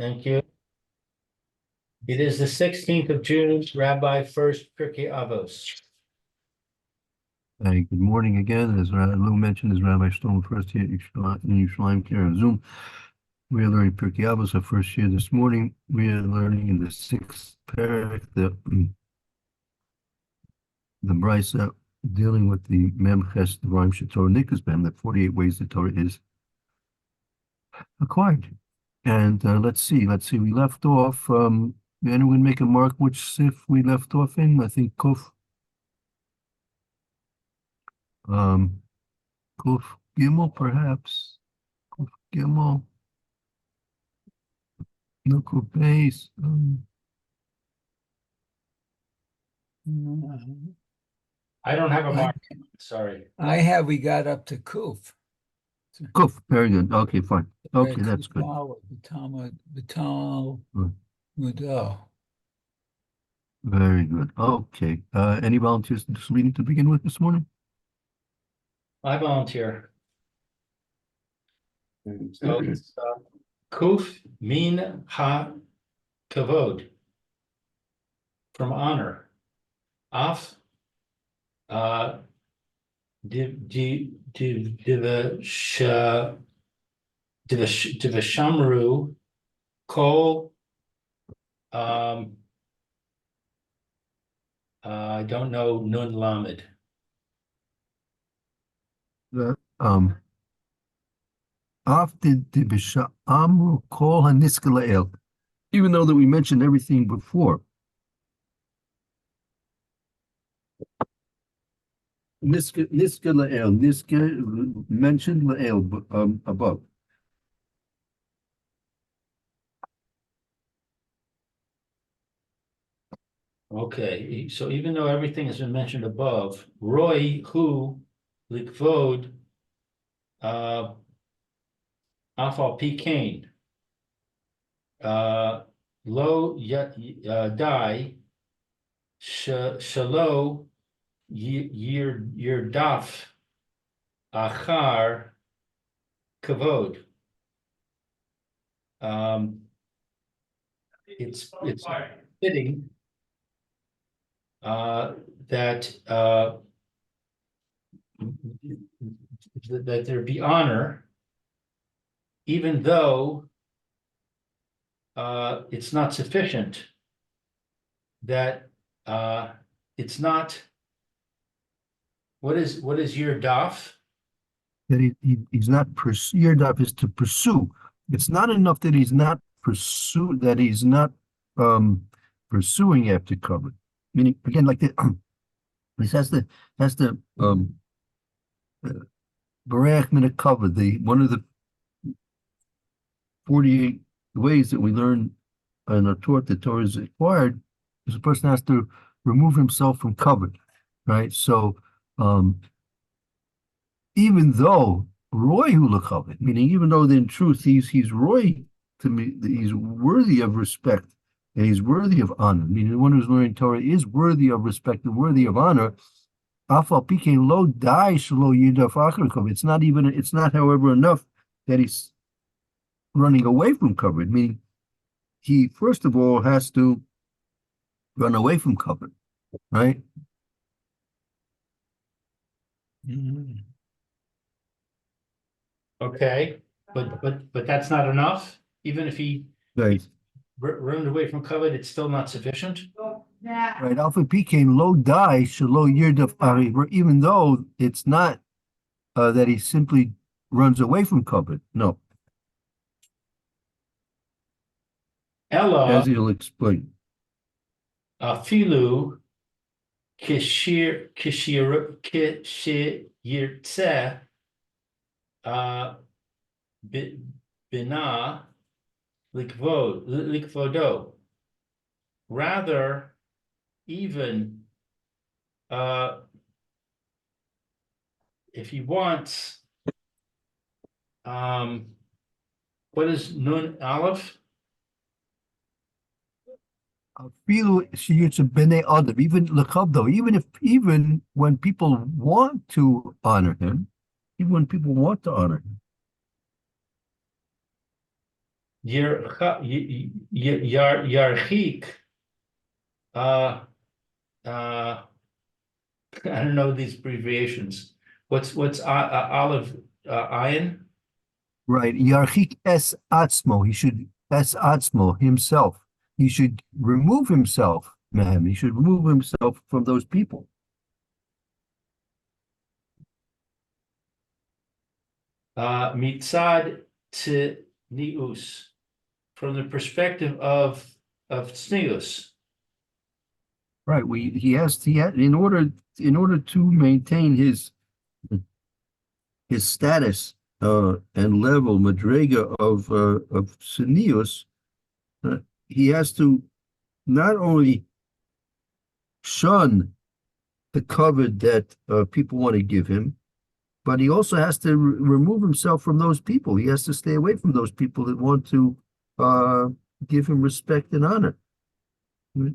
Thank you. It is the 16th of June, Rabbi Furst, Pierke, Avos. Good morning again. As Lou mentioned, as Rabbi Stone first here in Yerushalayim here on Zoom. We are learning Pierke Avos, our first year this morning. We are learning in the sixth parak, the Brisa, dealing with the Memches, the Rhyme Torah Nikas Bem, the 48 ways the Torah is acquired. And let's see. We left off. Anyone make a mark which sif we left off in? I think Kuf. Kuf Gimel, perhaps. Kuf Gimel. No Kuf Beis. I don't have a mark. Sorry. We got up to Kuf. Kuf, very good. Okay, fine. Okay, that's good. Vital, Mudo. Very good. Okay. Any volunteers to this meeting to begin with this morning? I volunteer. So it's Kuf Min Ha Kavod, from honor. Af Divashamru Kol. I don't know Nun Lamed. After the Amru Kol Haniskalael, even though that we mentioned everything before. Niska Lael, Niska mentioned Lael above. Okay, so even though everything has been mentioned above, Roy Hu Likvod Afal Pikain Lo Die Shalo Yir Daf Achar Kavod. It's fitting that there be honor, even though it's not sufficient, that it's not. What is your daf? That he's not your daf is to pursue. It's not enough that he's not pursuing after cover. Meaning again, like this has the Barach Mina cover, one of the 48 ways that we learn in our Torah that Torah is acquired is a person has to remove himself from cover, right? So even though Roy Hulakavit, meaning even though in truth he's Roy, to me, he's worthy of respect and he's worthy of honor. Meaning the one who's learning Torah is worthy of respect and worthy of honor. Afal Pikain Lo Dai Shlo Yidaf Acharkov. It's not, however, enough that he's running away from cover. Meaning he first of all has to run away from cover, right? Okay, but that's not enough. Even if he runs away from covet, it's still not sufficient. Right, Alpha Pikain Lo Die Shalo Yirdaf Ari, even though it's not that he simply runs away from covet. No. Ella, as he'll explain. Afilu Kishir Yirtze Bina Likvodo. Rather, even if he wants, what is Nun Aleph? Even when people want to honor him, even when people want to honor him. Yarchik, uh, I don't know these abbreviations. What's olive, iron? Right. Yarchik es atzmo. He should es atzmo himself. He should remove himself, man. He should remove himself from those people. Mitzad tznius, from the perspective of tznius. Right. He had in order to maintain his status and level madrega of senius, he has to not only shun the covet that people want to give him, but he also has to remove himself from those people. He has to stay away from those people that want to uh, give him respect and honor. I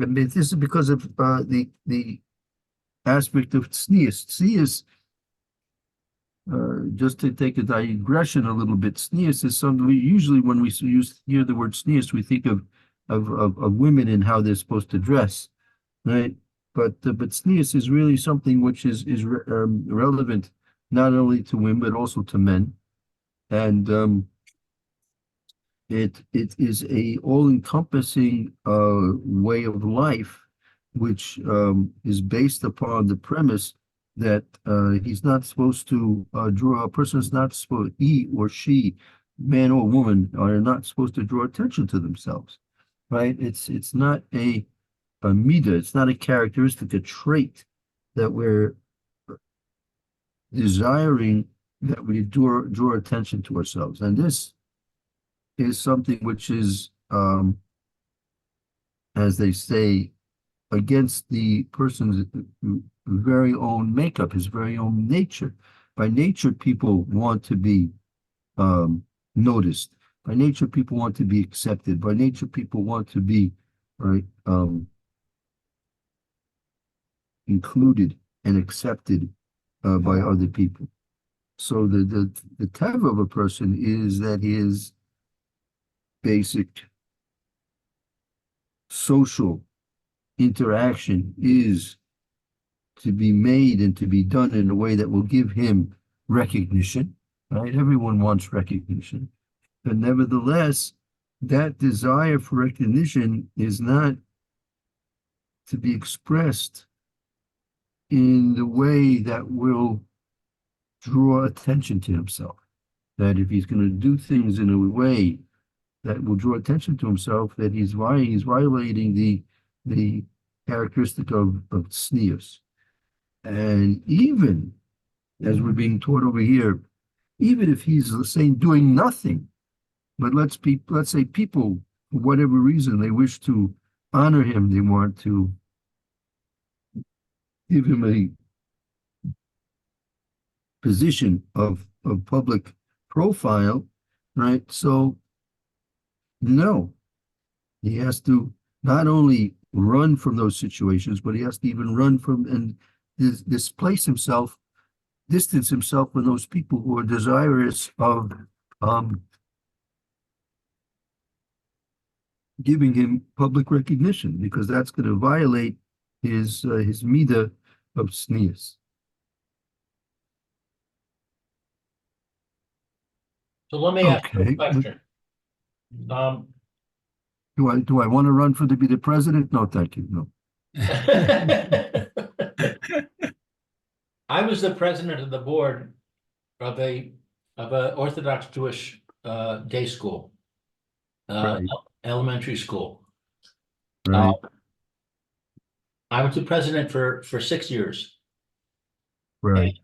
mean, this is because of the aspect of tznius. Tznius, just to take a digression a little bit, tznius is something we usually, when we hear the word tznius, we think of women and how they're supposed to dress, right? But tznius is really something which is relevant not only to women but also to men, and it is a all-encompassing way of life, which is based upon the premise that he's not supposed to draw. A person is not supposed, he or she, man or woman, are not supposed to draw attention to themselves, right? It's not a midah. It's not a characteristic, a trait that we're desiring, that we draw attention to ourselves, and this is something which is, as they say, against the person's very own makeup, his very own nature. By nature, people want to be noticed. By nature, people want to be accepted. By nature, people want to be, right, included and accepted by other people. So the teva of a person is that his basic social interaction is to be made and to be done in a way that will give him recognition, right? Everyone wants recognition. But nevertheless, that desire for recognition is not to be expressed in the way that will draw attention to himself. That if he's going to do things in a way that will draw attention to himself, that he's violating the characteristic of tznius. And even as we're being taught over here, even if he's saying doing nothing, but let's say people, for whatever reason, they wish to honor him, they want to give him a position of public profile, right? So no, he has to not only run from those situations, but he has to even run from and displace himself, distance himself from those people who are desirous of giving him public recognition, because that's going to violate his midah of tznius. So let me ask you a Okay. question. Do I want to run to be the president? No, thank you. No. I was the president of the board of a Orthodox Jewish day school, Right. elementary school. Right. I was the president for 6 years. Right.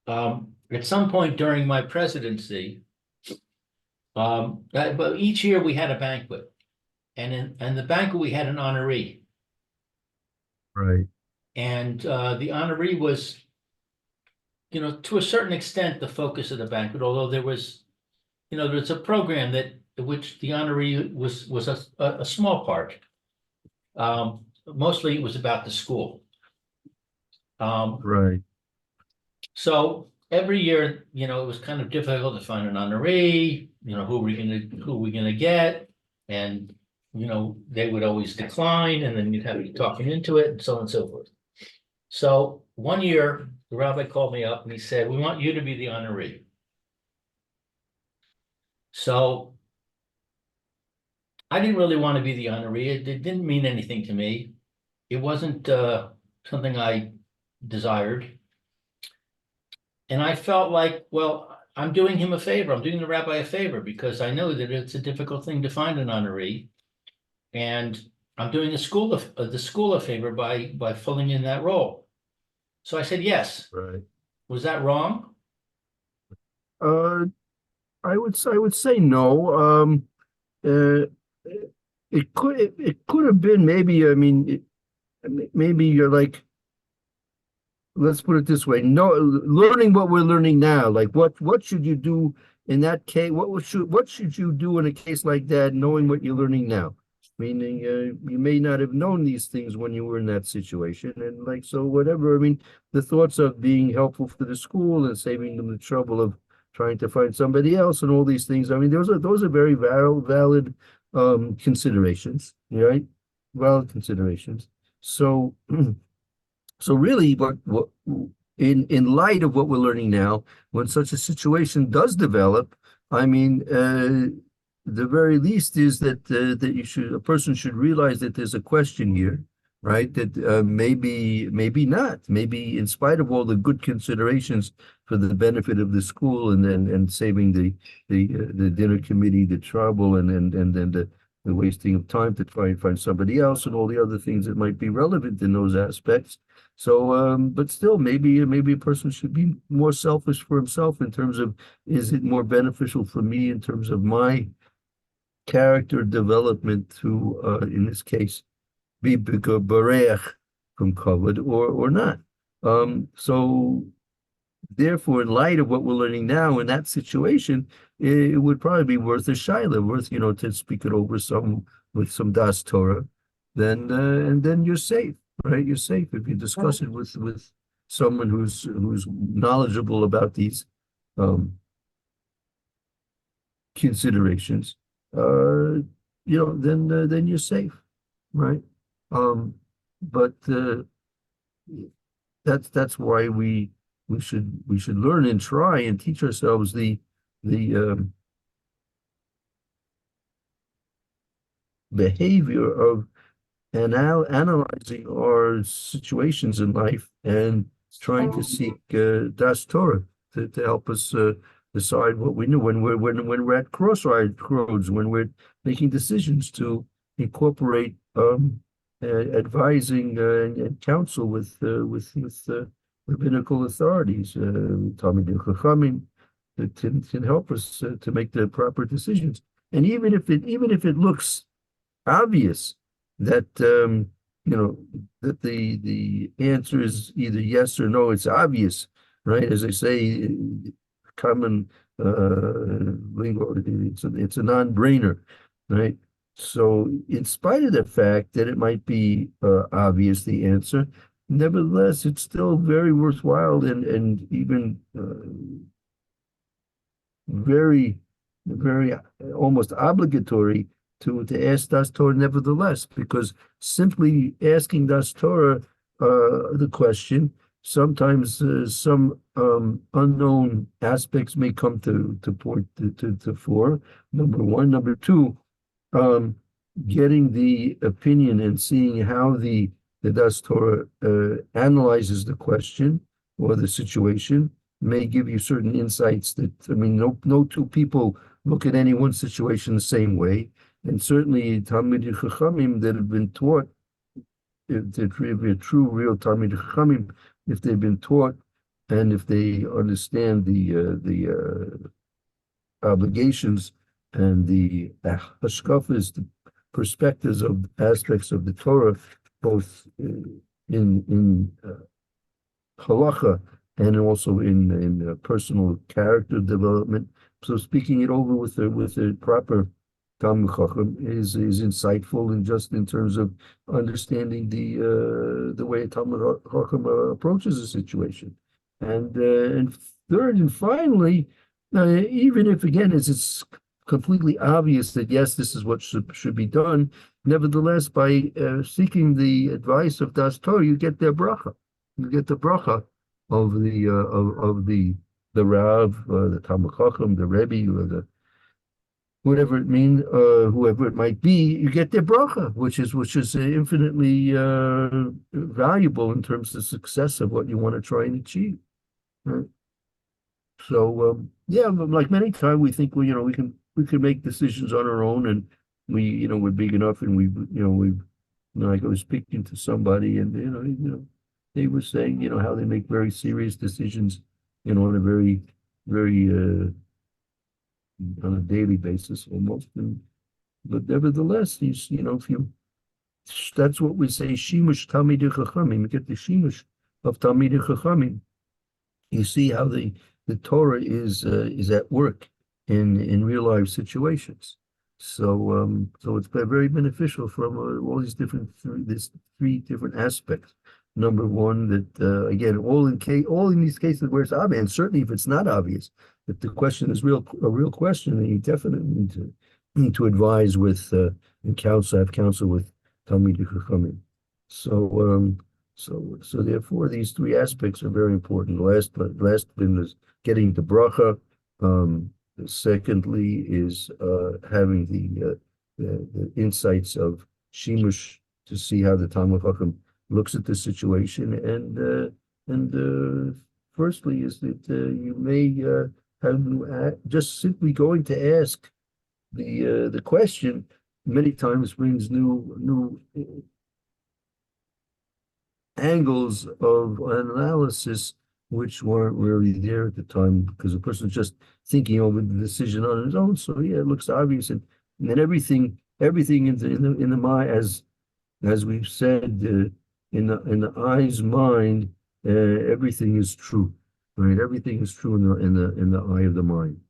At some point during my presidency, but each year we had a banquet, and in the banquet we had an honoree, Right. and the honoree was, to a certain extent, the focus of the banquet. Although there's a program which the honoree was a small part. Mostly it was about the school. Right. So every year, it was kind of difficult to find an honoree, who we gonna get? And, they would always decline, and then you'd have to be talking into it, and so on and so forth. So one year, the rabbi called me up and he said, "We want you to be the honoree." So I didn't really want to be the honoree. It didn't mean anything to me. It wasn't something I desired. And I felt like, well, I'm doing him a favor. I'm doing the rabbi a favor because I know that it's a difficult thing to find an honoree. And I'm doing the school a favor by filling in that role. So I said yes. Right. Was that wrong? Uh, I would say no. Uh, it could have been maybe. I mean, maybe you're like, let's put it this way, no, learning what we're learning now, like what should you do in that case, what should you do in a case like that, knowing what you're learning now, meaning you may not have known these things when you were in that situation, and like, so whatever, I mean, the thoughts of being helpful for the school and saving them the trouble of trying to find somebody else and all these things, I mean, those are very valid considerations, right? Valid considerations. So so really, what in light of what we're learning now, when such a situation does develop, I mean, the very least is that a person should realize that there's a question here, right? That maybe not, maybe in spite of all the good considerations for the benefit of the school and saving the dinner committee the trouble and then the wasting of time to try and find somebody else and all the other things that might be relevant in those aspects. So, but still, maybe a person should be more selfish for himself in terms of, is it more beneficial for me in terms of my character development to, in this case, be bereach from covered or not. So therefore, in light of what we're learning now in that situation, it would probably be worth a shaila, worth, to speak it over with some das Torah, then and then you're safe, right? You're safe if you discuss it with someone who's knowledgeable about these considerations. Then you're safe, right? But that's why we should learn and try and teach ourselves the behavior of analyzing our situations in life and trying to seek das Torah to help us decide what we know when we're at crossroads, when we're making decisions to incorporate advising and counsel with rabbinical authorities, Talmidei Chachamim, that can help us to make the proper decisions. And even if it looks obvious that that the answer is either yes or no, it's obvious, right? As I say, common lingo, it's a non-brainer, right? So in spite of the fact that it might be obvious the answer, nevertheless, it's still very worthwhile and even very, very almost obligatory to ask das Torah nevertheless, because simply asking das Torah the question, sometimes some unknown aspects may come to fore. Number one, number two, getting the opinion and seeing how the das Torah analyzes the question or the situation may give you certain insights that, I mean, no two people look at any one situation the same way. And certainly Talmidei Chachamim that have been taught, if they're true, real Talmidei Chachamim, if they've been taught and if they understand the obligations and the hashkafas, the perspectives of aspects of the Torah, both in halacha and also in personal character development. So speaking it over with a proper Talmid Chacham is insightful, and just in terms of understanding the way a Talmid Chacham approaches a situation. And third and finally, even if again it's completely obvious that yes, this is what should be done, nevertheless, by seeking the advice of Das Torah, you get their bracha. You get the bracha of the Rav, the Talmid Chacham, the Rebbe, or the whatever it means, whoever it might be, you get their bracha, which is infinitely valuable in terms of success of what you want to try and achieve. Right? So yeah, like many times we think we can make decisions on our own, and we're big enough, and like I was speaking to somebody, and they were saying how they make very serious decisions, on a very on a daily basis almost. But nevertheless, if you that's what we say, Shimush Talmidei Chachamim. You get the Shimush of Talmidei Chachamim. You see how the Torah is at work in real life situations. So it's very beneficial from all these three different aspects. Number one, that again, all in these cases where it's obvious, and certainly if it's not obvious, if the question is a real question, then you definitely need to advise with and have counsel with Talmidei Chachamim. So therefore, these three aspects are very important. Last thing is getting the bracha. Secondly is having the insights of Shimush to see how the Talmid Chacham looks at the situation, and firstly is that you may have just simply going to ask the question many times brings new angles of analysis which weren't really there at the time, because the person's just thinking over the decision on his own. So yeah, it looks obvious, and then everything in the mind, as we've said, in the eye's mind, everything is true, right? Everything is true in the eye of the mind.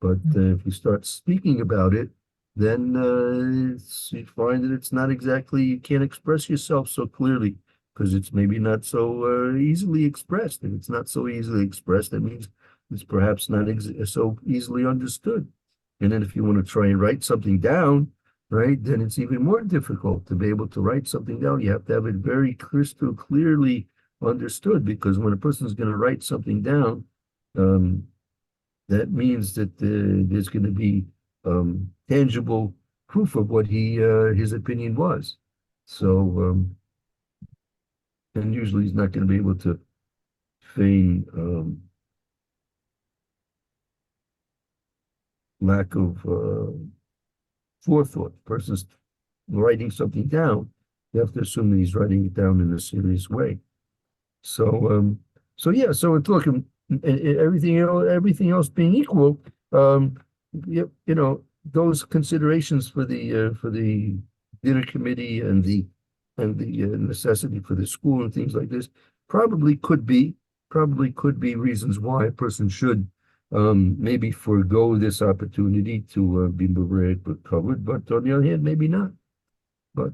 But if you start speaking about it, then you find that it's not exactly, you can't express yourself so clearly, because it's maybe not so easily expressed. If it's not so easily expressed, that means it's perhaps not so easily understood. And then if you want to try and write something down, right, then it's even more difficult to be able to write something down. You have to have it very crystal clearly understood, because when a person is going to write something down, that means that there's going to be tangible proof of what his opinion was. So, and usually he's not going to be able to feign lack of forethought. The person's writing something down, you have to assume that he's writing it down in a serious way. So yeah, so it's looking, everything else being equal, those considerations for the dinner committee and the necessity for the school and things like this probably could be reasons why a person should maybe forego this opportunity to be covered, but on the other hand, maybe not. But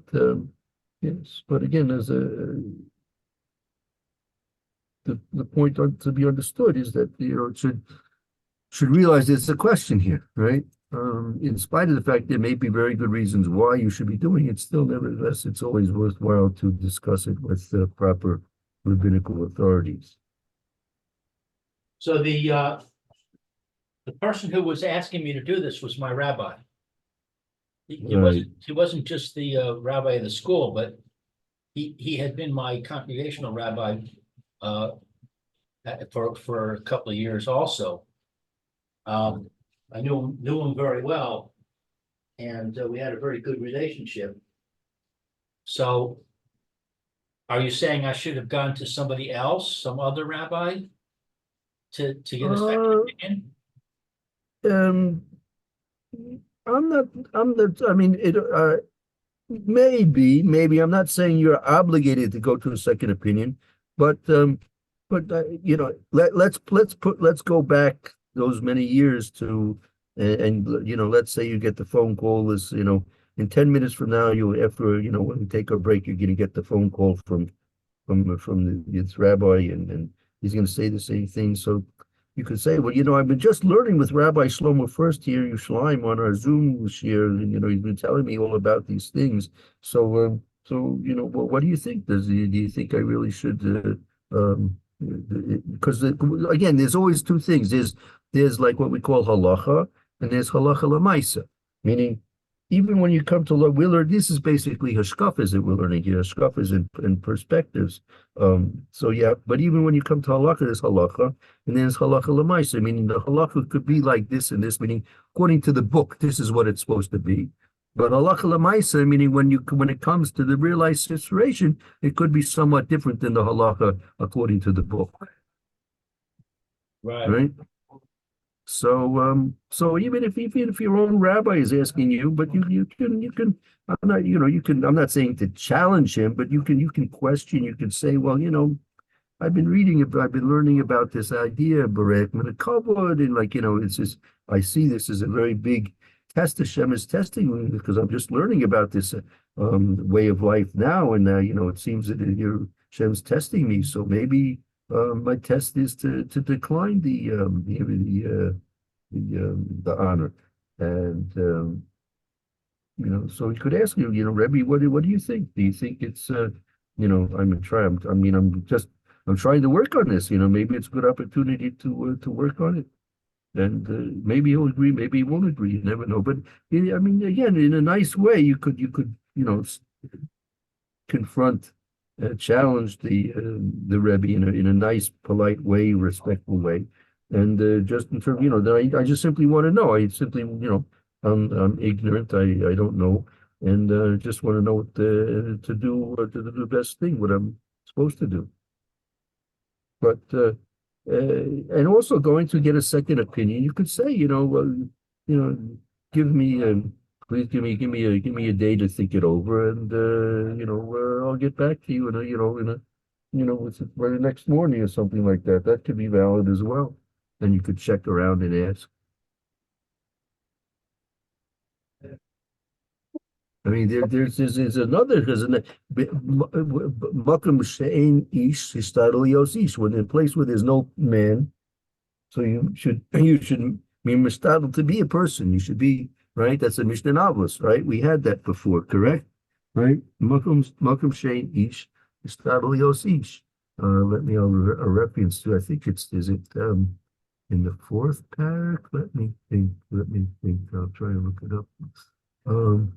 yes, but again, as the point to be understood is that it should realize it's a question here, right? In spite of the fact there may be very good reasons why you should be doing it, still, nevertheless, it's always worthwhile to discuss it with the proper rabbinical authorities. So the person who was asking me to do this was my rabbi. He wasn't just the rabbi of the school, but he had been my congregational rabbi for a couple of years also. I knew him very well, and we had a very good relationship. So, are you saying I should have gone to somebody else, some other rabbi, to get a second opinion? I'm not. I mean, maybe. I'm not saying you're obligated to go to a second opinion, but let's go back those many years to, and let's say you get the phone call is, in 10 minutes from now, when we take our break, you're going to get the phone call from this rabbi, and he's going to say the same thing. So you could say, well, I've been just learning with Rabbi Shlomo Furst here in Yerushalayim on our Zoom this year, and he's been telling me all about these things. So well, what do you think? Do you think I really should? Because again, there's always two things. There's like what we call halacha, and there's halacha lemaisa, meaning even when you come to we learn, this is basically hashkafas that we're learning here, hashkafas and perspectives. So yeah, but even when you come to halacha, there's halacha, and then there's halacha lemaisa, meaning the halacha could be like this and this, meaning according to the book, this is what it's supposed to be. But halacha lemaisa, meaning when it comes to the realized situation, it could be somewhat different than the halacha according to the book. Right? So even if your own rabbi is asking you, but you can I'm not I'm not saying to challenge him, but you can question, you can say, well, I've been learning about this idea, Barek Menakavod, and it's just I see this as a very big test. Hashem is testing me because I'm just learning about this way of life now, and it seems that Hashem's testing me. So maybe my test is to decline the honor, and so he could ask you, Rebbe, what do you think? Do you think it's I'm trying to work on this. Maybe it's a good opportunity to work on it, and maybe he'll agree, maybe he won't agree. You never know. But again, in a nice way, you could confront, challenge the Rebbe in a nice, polite way, respectful way, and just in terms, I just simply want to know. I simply, I'm ignorant. I don't know, and just want to know what to do to do the best thing, what I'm supposed to do. But and also going to get a second opinion, you could say, well, give me please give me a day to think it over, and I'll get back to you in by the next morning or something like that. That could be valid as well. Then you could check around and ask. I mean, there's another makom she'ein ish hishtadel lios ish, when in a place where there's no man, so you should be mishtadel to be a person. You should be right. That's a Mishnah in Avos, right? We had that before, correct? Right? Makom she'ein ish hishtadel lios ish. Let me a reference to. I think is it in the fourth parak? Let me think. I'll try to look it up. Um,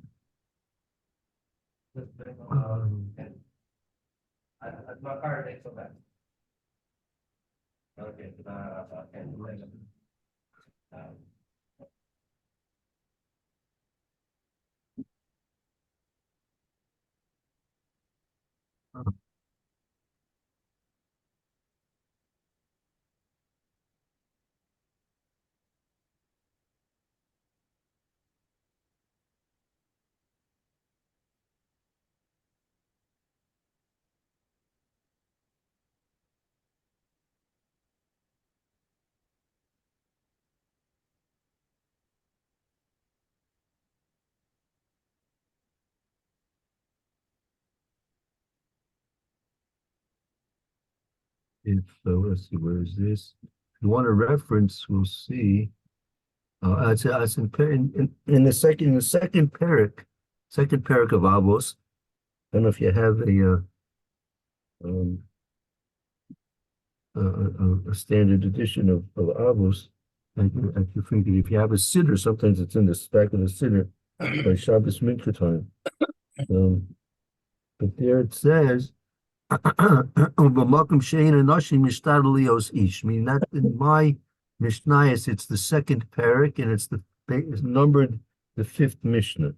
If let's see, where is this? If you want a reference, we'll see. It's in the second parak of Avos. I don't know if you have um, a standard edition of Avos. I can think if you have a siddur, sometimes it's in the back of the siddur by Shabbos Mincha time. But there it says. B'makom she'ein anashim mishtadel lios ish. Meaning that in my Mishnayos, it's the second parak, and it's numbered the fifth Mishnah.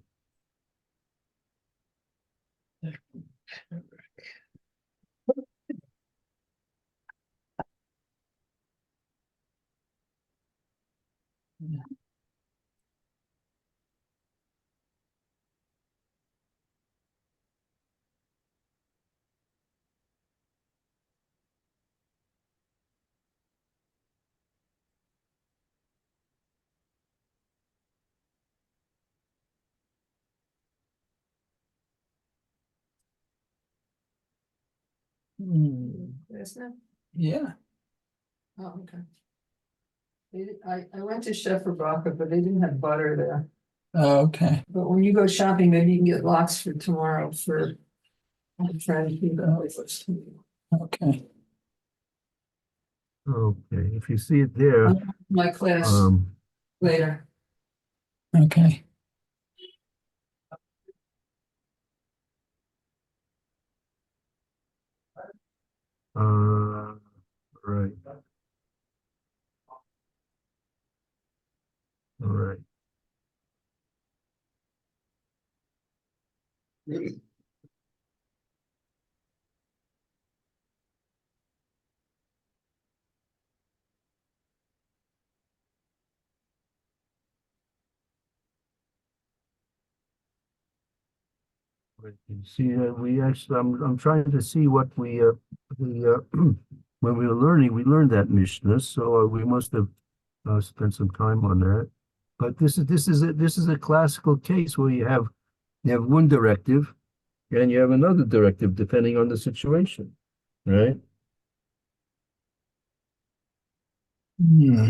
Isn't it? Yeah. Oh, okay. I went to Schefferbacher, but they didn't have butter there. Oh, okay. But when you go shopping, maybe you can get lox for tomorrow for. I'm trying to keep it. Okay. Okay, if you see it there, My class um, later. Okay. right. All right. You see, I'm trying to see what when we were learning, we learned that Mishnah, so we must have spent some time on that. But this is a classical case where you have one directive and you have another directive depending on the situation, right? Hmm.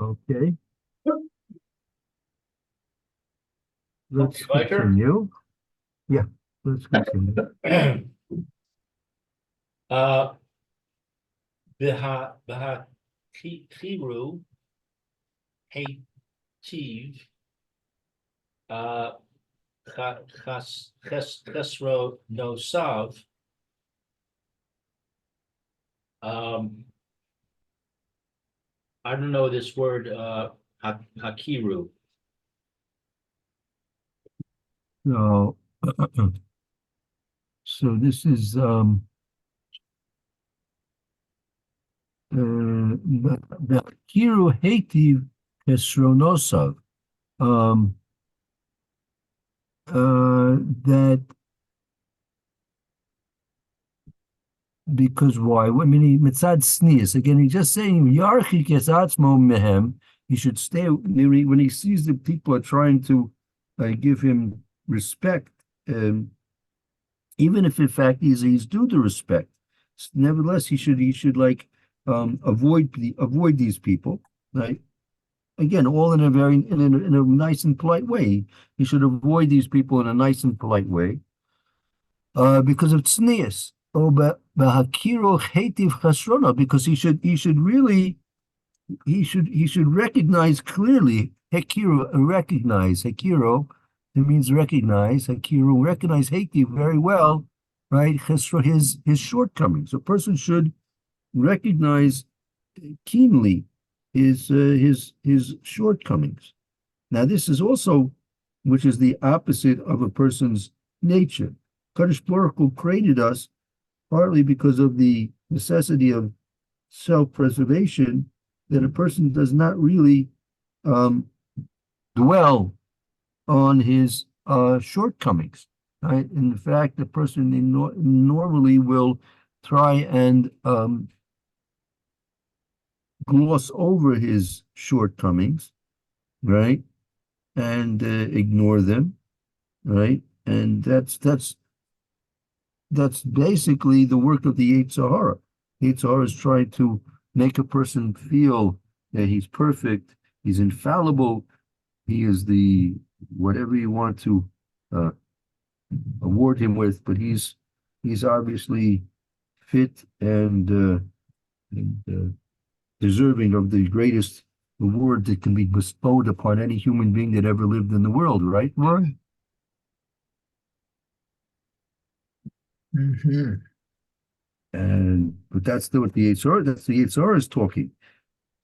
Okay, let's Okay, my turn? continue. Yeah, let's continue. Uh, Chiru, Hativ, Chesro Nosav. I don't know this word, Hakiru. So, so this is the Kiru Hativ Hesronosav. That because why? I mean, mitzad sneeze again. He's just saying yarchik esatzmo mehem. He should stay when he sees that people are trying to give him respect, even if in fact he's due to respect. Nevertheless, he should like avoid these people, right? Again, all in a very in a nice and polite way. He should avoid these people in a nice and polite way, because of tznius. Oh, but hakiro hetiv chasrona, because he should really he should recognize clearly hekiro, recognize hekiro. It means recognize hekiro, recognize hetiv very well, right? Chesro, his shortcomings. A person should recognize keenly his shortcomings. Now, this is also, which is the opposite of a person's nature. Kadosh Baruch Hu created us partly because of the necessity of self-preservation, that a person does not really dwell on his shortcomings. Right? In fact, the person normally will try and gloss over his shortcomings, right, and ignore them, right, and that's basically the work of the Yetzer Hara. Yetzer Hara is trying to make a person feel that he's perfect, he's infallible, he is the whatever you want to award him with, but he's obviously fit and deserving of the greatest award that can be bestowed upon any human being that ever lived in the world, right, Roy? Mm-hmm. But that's what the Yetzer Hara is talking.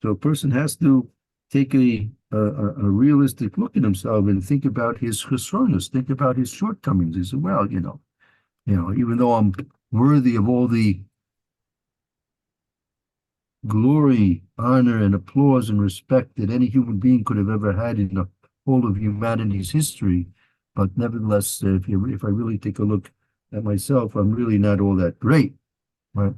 So a person has to take a realistic look at himself and think about his chesronos, think about his shortcomings. He said, well, even though I'm worthy of all the glory, honor, and applause and respect that any human being could have ever had in the whole of humanity's history, but nevertheless, if I really take a look at myself, I'm really not all that great, right?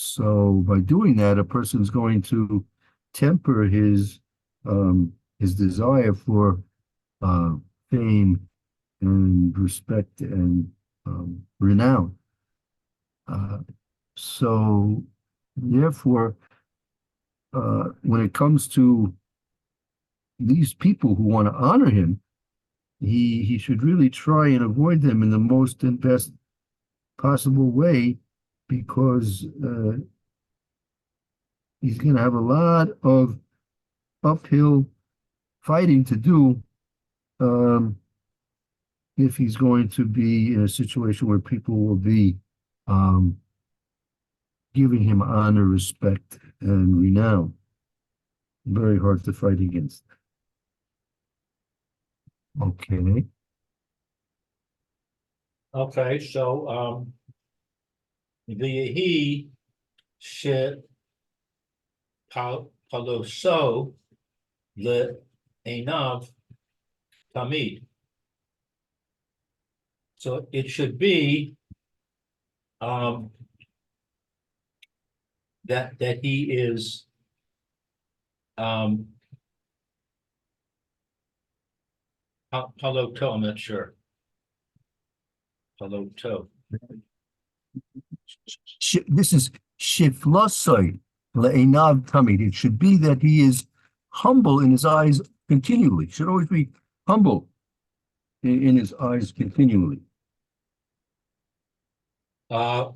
So by doing that, a person's going to temper his desire for fame and respect and renown. So therefore, when it comes to these people who want to honor him, he should really try and avoid them in the most and best possible way, because he's going to have a lot of uphill fighting to do if he's going to be in a situation where people will be giving him honor, respect, and renown. Very hard to fight against. Okay. Okay, so, V'yehi paloso le'enav tamid. So it should be, that he is, paloto, I'm not sure. Paloto. This is shiflosoi le'enav tamid. It should be that he is humble in his eyes continually. Should always be humble in his eyes continually. Al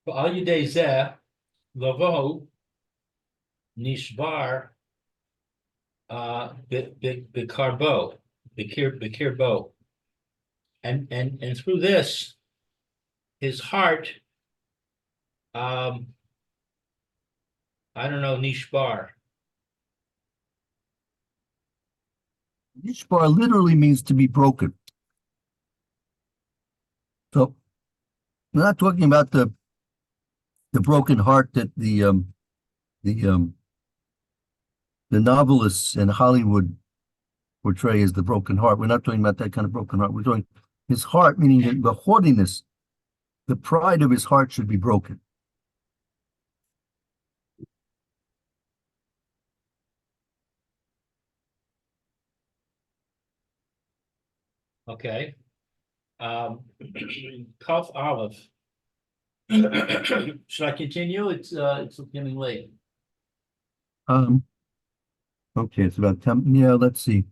yidei zeh lavo nishbar bikirbo, and through this, his heart, I don't know, nishbar. Nishbar literally means to be broken. So we're not talking about the broken heart that the novelists in Hollywood portray as the broken heart. We're not talking about that kind of broken heart. We're talking his heart, meaning the haughtiness, the pride of his heart should be broken. Okay. Kaf Aleph. Should I continue? It's getting late. Okay, it's about 10. Yeah, let's see.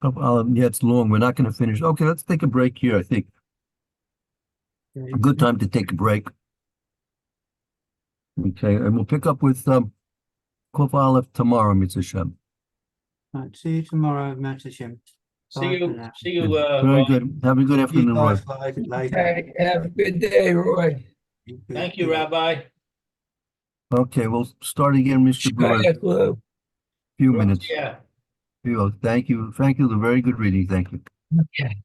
Yeah, it's long. We're not going to finish. Okay, let's take a break here, I think. A good time to take a break. Okay, and we'll pick up with Kuf Aleph tomorrow, Mitzvah Shem. Right, see you tomorrow, Matashim. See you, Very good. Have a good afternoon, Roy. Later. Okay, have a good day, Roy. Thank you, Rabbi. Okay, we'll start again, Mr. Brewer. Kayak Lou. Few minutes. Yeah. Thank you. Thank you. A very good reading. Thank you. Okay.